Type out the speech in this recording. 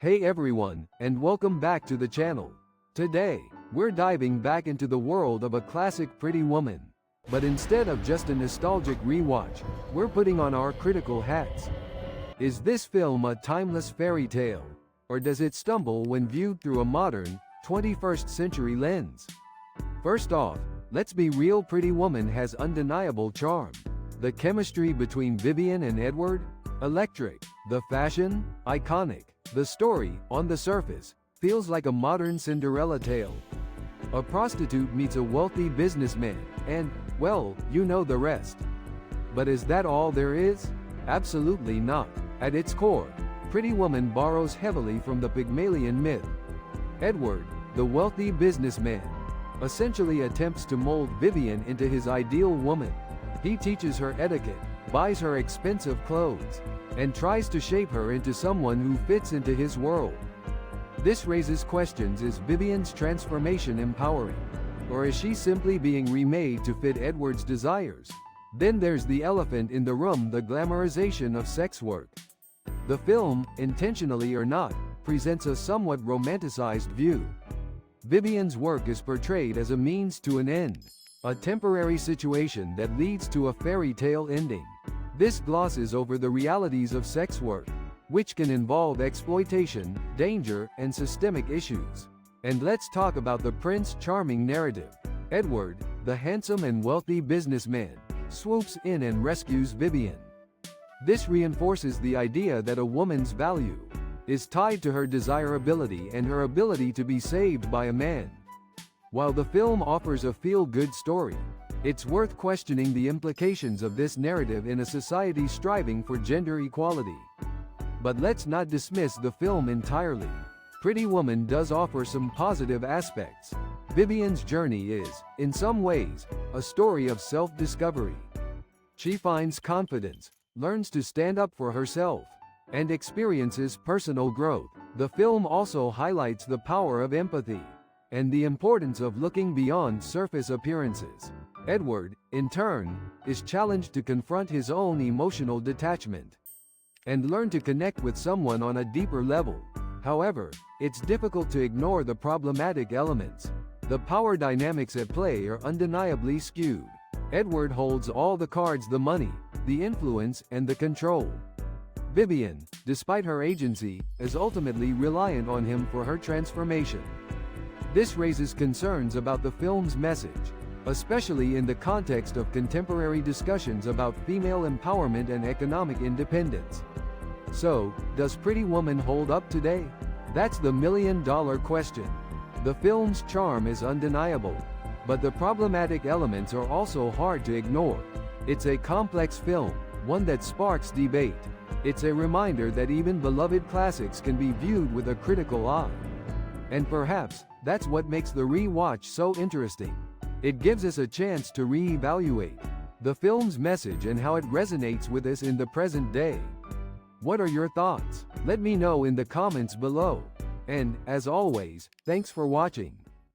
Hey everyone, and welcome back to the channel. Today, we're diving back into the world of a classic Pretty Woman. But instead of just a nostalgic rewatch, we're putting on our critical hats. Is this film a timeless fairy tale? Or does it stumble when viewed through a modern, 21st century lens? First off, let's be real, Pretty Woman has undeniable charm. The chemistry between Vivian and Edward? Electric. The fashion? Iconic. The story, on the surface, feels like a modern Cinderella tale. A prostitute meets a wealthy businessman, and, well, you know the rest. But is that all there is? Absolutely not. At its core, Pretty Woman borrows heavily from the Pygmalion myth. Edward, the wealthy businessman, essentially attempts to mold Vivian into his ideal woman. He teaches her etiquette, buys her expensive clothes, and tries to shape her into someone who fits into his world. This raises questions: is Vivian's transformation empowering? Or is she simply being remade to fit Edward's desires? Then there's the elephant in the room: the glamorization of sex work. The film, intentionally or not, presents a somewhat romanticized view. Vivian's work is portrayed as a means to an end, a temporary situation that leads to a fairy tale ending. This glosses over the realities of sex work, which can involve exploitation, danger, and systemic issues. And let's talk about the Prince Charming narrative. Edward, the handsome and wealthy businessman, swoops in and rescues Vivian. This reinforces the idea that a woman's value is tied to her desirability and her ability to be saved by a man. While the film offers a feel-good story, it's worth questioning the implications of this narrative in a society striving for gender equality. But let's not dismiss the film entirely. Pretty Woman does offer some positive aspects. Vivian's journey is, in some ways, a story of self-discovery. She finds confidence, learns to stand up for herself, and experiences personal growth. The film also highlights the power of empathy and the importance of looking beyond surface appearances. Edward, in turn, is challenged to confront his own emotional detachment and learn to connect with someone on a deeper level. However, it's difficult to ignore the problematic elements. The power dynamics at play are undeniably skewed. Edward holds all the cards: the money, the influence, and the control. Vivian, despite her agency, is ultimately reliant on him for her transformation. This raises concerns about the film's message, especially in the context of contemporary discussions about female empowerment and economic independence. So, does Pretty Woman hold up today? That's the million-dollar question. The film's charm is undeniable, but the problematic elements are also hard to ignore. It's a complex film, one that sparks debate. It's a reminder that even beloved classics can be viewed with a critical eye. And perhaps, that's what makes the rewatch so interesting. It gives us a chance to re-evaluate the film's message and how it resonates with us in the present day. What are your thoughts? Let me know in the comments below. And, as always, thanks for watching.